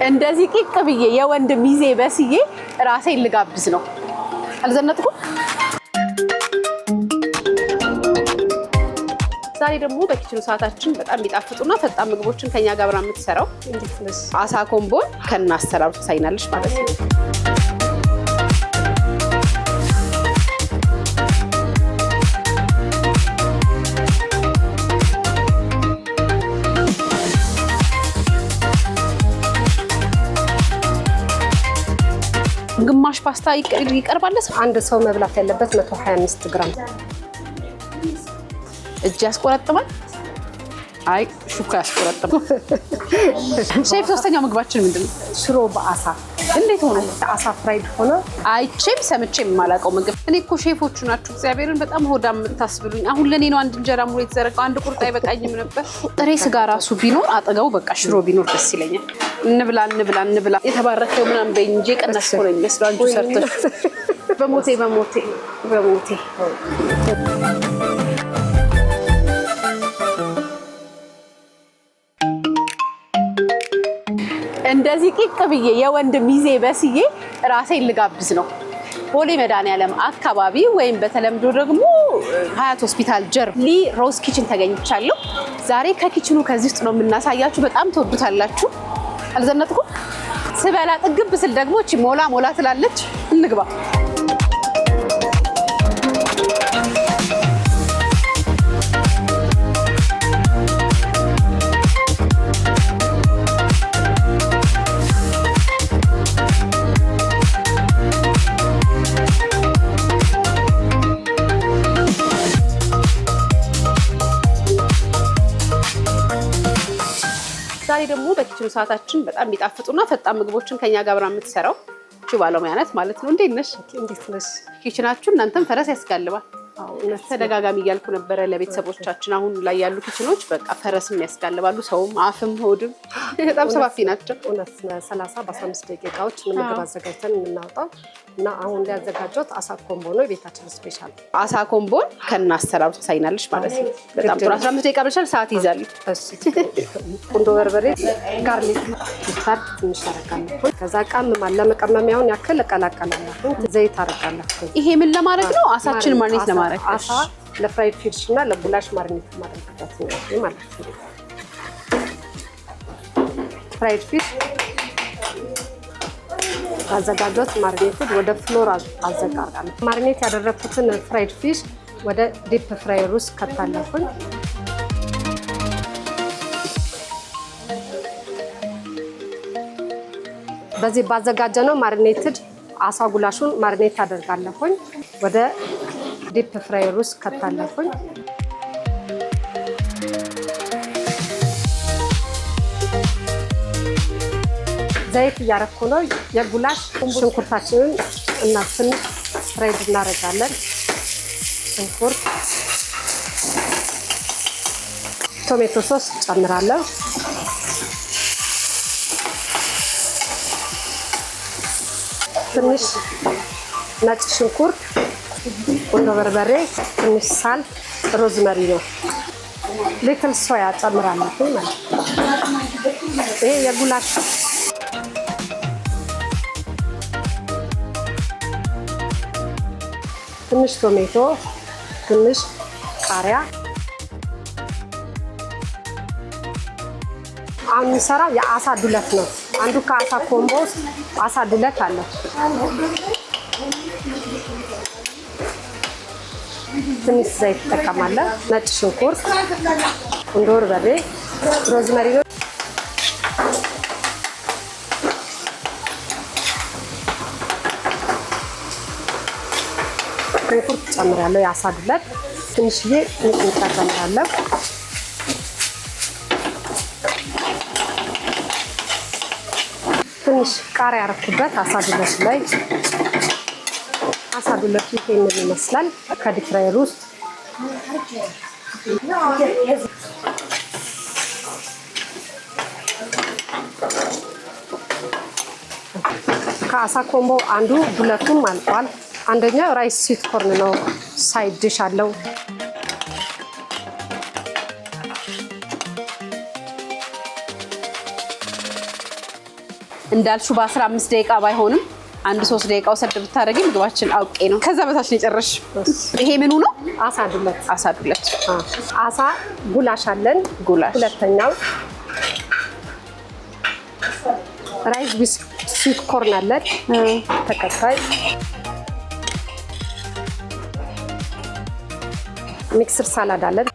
እንደዚህ ቂቅ ብዬ የወንድ ሚዜ በስዬ ራሴን ልጋብዝ ነው። አልዘነጥኩም። ዛሬ ደግሞ በኪችኑ ሰዓታችን በጣም የሚጣፍጡና ፈጣን ምግቦችን ከኛ ጋር አብራ የምትሰራው አሳ ኮምቦን ከና አሰራሩ ትሳይናለሽ ማለት ነው። ግማሽ ፓስታ ይቀርባል። አንድ ሰው መብላት ያለበት 125 ግራም። እጅ ያስቆረጥማል። አይ ሹካ ያስቆረጥማል። ሼፍ ሶስተኛው ምግባችን ምንድነው? ሽሮ በአሳ። እንዴት ሆነ? አሳ ፍራይድ ሆነ። አይቼም ሰምቼም የማላውቀው ምግብ። እኔ እኮ ሼፎቹ ናችሁ እግዚአብሔርን በጣም ሆዳም የምታስብሉኝ። አሁን ለኔ ነው አንድ እንጀራ ሙሉ የተዘረጋው። አንድ ቁርጥ አይበቃኝም ነበር። ጥሬ ስጋ ራሱ ቢኖር አጠገቡ በቃ ሽሮ ቢኖር ደስ ይለኛል። እንብላ የተባረከው ምናምን በእንጂ ቀነስ ነው የሚመስለው። አንቺ ሰርተሽ በሞቴ እንደዚህ ቂቅ ብዬ የወንድ ሚዜ በስዬ ራሴን ልጋብዝ ነው። ቦሌ መድኃኒዓለም አካባቢ ወይም በተለምዶ ደግሞ ሀያት ሆስፒታል ጀርባ ሊ ሮዝ ኪችን ተገኝቻለሁ። ዛሬ ከኪችኑ ከዚህ ውስጥ ነው የምናሳያችሁ። በጣም ትወዱታላችሁ። አልዘነጥኩም። ስበላ ጥግብ ስል ደግሞ እቺ ሞላ ትላለች። እንግባ። ዛሬ ደግሞ በኪችኑ ሰዓታችን በጣም የሚጣፍጡና ፈጣን ምግቦችን ከኛ ጋር አብራ የምትሰራው እቺ ባለሙያ ናት ማለት ነው። እንዴት ነሽ? ኪችናችሁ እናንተም ፈረስ ያስጋልባል። ተደጋጋሚ እያልኩ ነበረ ለቤተሰቦቻችን። አሁን ላይ ያሉ ኪችኖች በቃ ፈረስም ያስጋልባሉ፣ ሰውም አፍም ሆድም በጣም ሰፋፊ ናቸው። እውነት 30 በ15 ደቂቃዎች ምግብ አዘጋጅተን የምናወጣው እና አሁን ሊያዘጋጀሁት አሳ ኮምቦ ነው። የቤታችን ስፔሻል አሳ ኮምቦን ከና አሰራሩ ትሳይናለሽ ማለት ነው። በጣም ጥሩ 15 ደቂቃ ብቻ ሰዓት ይዛል። ቁንዶ በርበሬ፣ ጋርሊክ፣ ስታርት ትንሽ አደርጋለሁ። ከዛ ለመቀመሚያውን ያክል እቀላቀላለሁ። ዘይት አደርጋለሁ። ይሄ ምን ለማድረግ ነው? አሳችን ማርኔት ለማድረግ። አሳ ለፍራይድ ፊሽ እና ለጉላሽ ማርኔት ማድረግበት ነው ማለት ነው። ፍራይድ ፊሽ አዘጋጆት ማርኔት ወደ ፍሎር አዘጋጋለሁ። ማርኔት ያደረኩትን ፍራይድ ፊሽ ወደ ዲፕ ፍራየር ውስጥ ከታለሁኝ። በዚህ ባዘጋጀነው ማርኔትድ አሳ ጉላሹን ማርኔት አደርጋለሁኝ። ወደ ዲፕ ፍራየር ውስጥ ከታለሁኝ። ዘይት እያረኩ ነው። የጉላሽ ሽንኩርታችንን እና ትንሽ ፍራይድ እናደርጋለን። ሽንኩርት፣ ቶሜቶ ሶስ ጨምራለሁ። ትንሽ ነጭ ሽንኩርት፣ ቁንዶ በርበሬ፣ ትንሽ ሳል፣ ሮዝመሪ ነው። ሊትል ሶያ ጨምራለሁ ማለት ነው። ይሄ የጉላሽ ትንሽ ቶሜቶ፣ ትንሽ ቃሪያ። አሁን የሚሰራው የአሳ ዱለት ነው። አንዱ ከአሳ ኮምቦ ውስጥ አሳ ዱለት አለ። ትንሽ ዘይት ተጠቀማለሁ። ነጭ ሽንኩርት፣ ቁንዶ በርበሬ፣ ሮዝመሪ ሽንኩርት ጨምራለሁ። የአሳ ዱለት ትንሽዬ ሚጥሚጣ ጨምራለሁ። ትንሽ ቃሪያ ያረኩበት አሳ ዱለት ላይ። አሳ ዱለቱ ይሄንን ይመስላል። ከዲፕ ፍራየር ውስጥ ከአሳ ኮምቦ አንዱ ዱለቱም አልቋል። አንደኛው ራይስ ስዊት ኮርን ነው። ሳይድ ዲሽ አለው። እንዳልሽው በ15 ደቂቃ ባይሆንም አንድ 3 ደቂቃ ወሰድ ብታደርጊ ምግባችን አውቄ ነው። ከዛ በታች ነው የጨረሽ። ይሄ ምኑ ነው? አሳ ዱለት። አሳ ዱለት። አሳ ጉላሽ አለን። ጉላሽ። ሁለተኛው ራይስ ዊዝ ስዊት ኮርን አለን። ተከታይ ሚክስር ሳላድ አለን።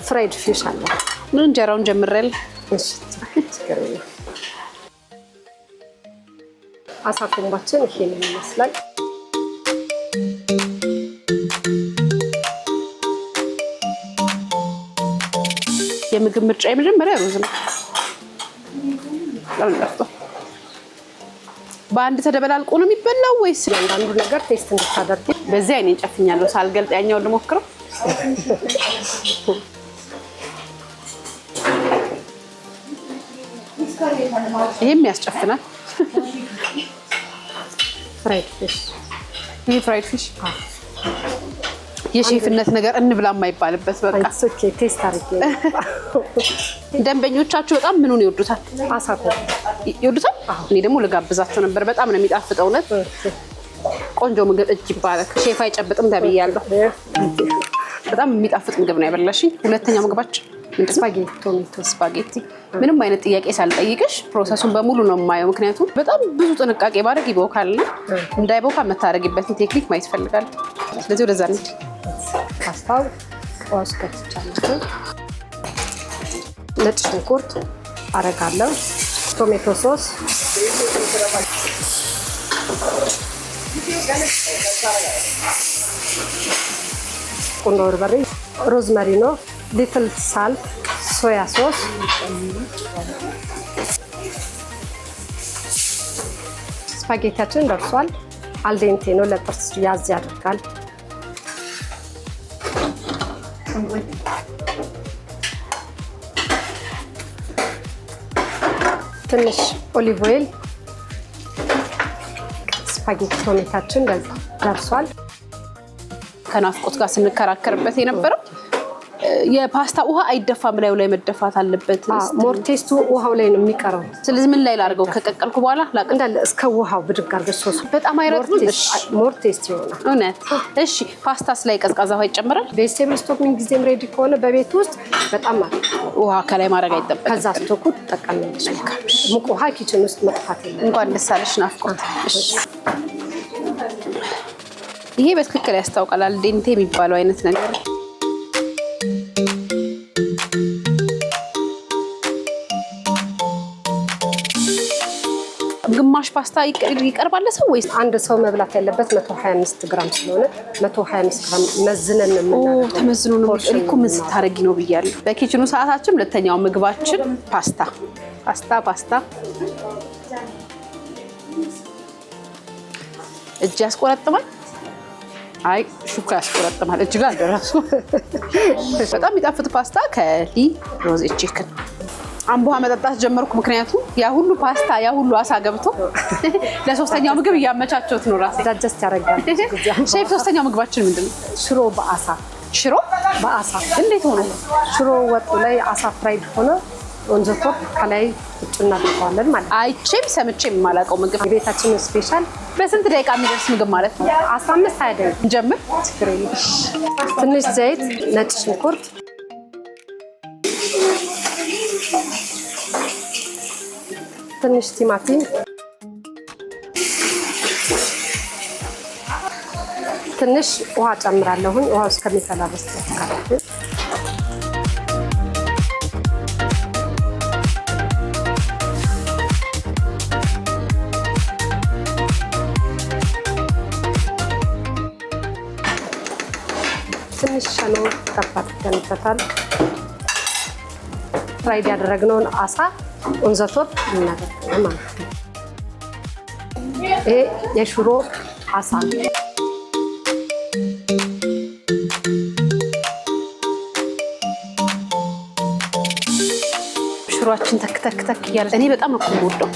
ፍራይድ ፊሽ አለን። ምን እንጀራውን ጀምረል። እሺ አሳ ኮምባችን ይሄንን ይመስላል። የምግብ ምርጫ የመጀመሪያ ሩዝ ነው። በአንድ ተደበላልቆ ነው የሚበላው ወይስ አንዳንዱ ነገር ቴስት እንድታደርጊ? በዚህ አይኔን ጨፍኛለሁ ሳልገልጥ ያኛውን ልሞክረው። ይሄም ያስጨፍናል። ፍራይድ ፊሽ። ይሄ ፍራይድ ፊሽ የሼፍነት ነገር እንብላ የማይባልበት በቃ ኦኬ። ቴስት አድርጌ ደንበኞቻችሁ በጣም ምኑን ይወዱታል? አሳ ኮምባ ይወዱታል። እኔ ደግሞ ልጋብዛቸው ነበር። በጣም ነው የሚጣፍጠው። እውነት ቆንጆ ምግብ እጅ ይባላል። ሼፍ አይጨብጥም ተብያለሁ። በጣም የሚጣፍጥ ምግብ ነው ያበላሽኝ። ሁለተኛው ምግባችን ስፓጌቲ ቶሜቶ። ስፓጌቲ ምንም አይነት ጥያቄ ሳልጠይቅሽ ፕሮሰሱን በሙሉ ነው የማየው። ምክንያቱም በጣም ብዙ ጥንቃቄ ባደርግ ይቦካልና እንዳይቦካ የምታደርጊበትን ቴክኒክ ማየት እፈልጋለሁ። ስለዚህ ወደዛ እንሂድ። ፓስታው ዋስ ከትቻለሁ። ነጭ ሽንኩርት አረጋለሁ። ቶሜቶ ሶስ፣ ቁንዶ በርበሬ፣ ሮዝመሪኖ፣ ሊትል ሳልት፣ ሶያ ሶስ፣ ስፓጌቲያችን ደርሷል። አልዴንቴ ነው፣ ለጥርስ ያዝ ያደርጋል። ትንሽ ኦሊቭ ኦይል። ስፓጌቲ ቶሜታችን ደርሷል። ከናፍቆት ጋር ስንከራከርበት የነበረው የፓስታ ውሃ አይደፋም፣ ላዩ ላይ መደፋት አለበት። ሞር ቴስቱ ውሃው ላይ ነው የሚቀረው። ስለዚህ ምን ላይ ላድርገው? ከቀቀልኩ በኋላ እንዳለ እስከ ውሃው ብድግ አድርገሽ ሶስ በጣም አይረጥም። ሞር ቴስት ይሆናል። እውነት? እሺ ፓስታስ ላይ ቀዝቃዛ ውሃ ይጨምራል? ቬጅቴብል ስቶክ ምን ጊዜም ሬዲ ከሆነ በቤት ውስጥ በጣም ውሃ ከላይ ማድረግ አይጠበቅም። ከዛ ስቶኩ ተጠቀሚያለሽ። ሙቅ ውሃ ኪችን ውስጥ መጥፋት የለም። እንኳን ደስ አለሽ ናፍቆት። እሺ ይሄ በትክክል ያስታውቃል። አልዴንቴ የሚባለው አይነት ነገር ግማሽ ፓስታ ይቀርባል ለሰው ወይስ? አንድ ሰው መብላት ያለበት 125 ግራም ስለሆነ 125 ግራም መዝነን ነው። ተመዝኖ ነው። እኮ ምን ስታረጊ ነው ብያለሁ። በኪችኑ ሰዓታችን ሁለተኛው ምግባችን ፓስታ እጅ ያስቆረጥማል። አይ ሹካ ያስቆረጥማል። እጅ ጋር አልደረሱ። በጣም የሚጣፍጥ ፓስታ ከሊ ሮዝ ቺክን። አምቦሃ መጠጣት ጀመርኩ። ምክንያቱም ያ ሁሉ ፓስታ ያ ሁሉ አሳ ገብቶ ለሶስተኛው ምግብ እያመቻቸውት ነው ራሴ። ዳጀስት ያደርጋል። ሼፍ ሶስተኛው ምግባችን ምንድነው? ሽሮ በአሳ። ሽሮ በአሳ እንዴት ሆነ? ሽሮ ወጡ ላይ አሳ ፍራይድ ሆነ ወንጀቶ ከላይ ቁጭ እናደርገዋለን ማለት ነው። አይቼም ሰምቼም የማላውቀው ምግብ። የቤታችን ስፔሻል። በስንት ደቂቃ የሚደርስ ምግብ ማለት ነው? 15-20 ደቂቃ እንጀምር። ትንሽ ዘይት፣ ነጭ ሽንኩርት፣ ትንሽ ቲማቲም፣ ትንሽ ውሃ ጨምራለሁኝ። ውሃው እስከሚፈላ ድረስ ተካታተሉ። ትንሽ ሸኖ ከፋት ተንተታል። ፍራይድ ያደረግነውን አሳ ኦንዘቶፕ እናደርጋለን ማለት ነው። ይሄ የሽሮ አሳ ሽሮአችን ተክ እያለ እኔ በጣም ነው የምወደው።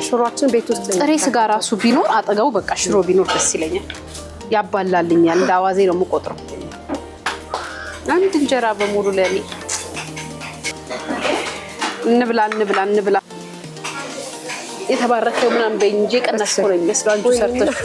ሽሮአችን ቤት ውስጥ ጥሬ ስጋ ራሱ ቢኖር አጠገቡ በቃ ሽሮ ቢኖር ደስ ይለኛል። ያባላልኛል። እንደ አዋዜ ነው የምቆጥረው። አንድ እንጀራ በሙሉ ለኔ እንብላ የተባረከው ምናምን በእንጂ ቀናስ ነው የሚመስለው አንዱ ሰርተሽ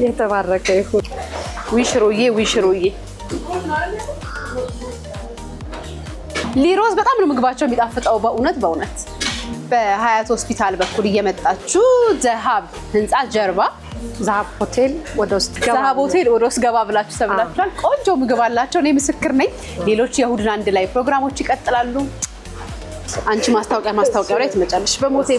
የተባረከ ይሁን ዊሽሮዬ ሊሮዝ በጣም ነው ምግባቸው የሚጣፍጠው በእውነት በሀያት ሆስፒታል በኩል እየመጣችሁ ዘሃብ ህንጻ ጀርባ ዛሃብ ሆቴል ወደ ውስጥ ገባ ብላችሁ ተብላችኋል። ቆንጆ ምግብ አላቸው። እኔ ምስክር ነኝ። ሌሎች የእሑድን አንድ ላይ ፕሮግራሞች ይቀጥላሉ። አንቺ ማስታወቂያው ላይ ትመጫለሽ። በሞቴ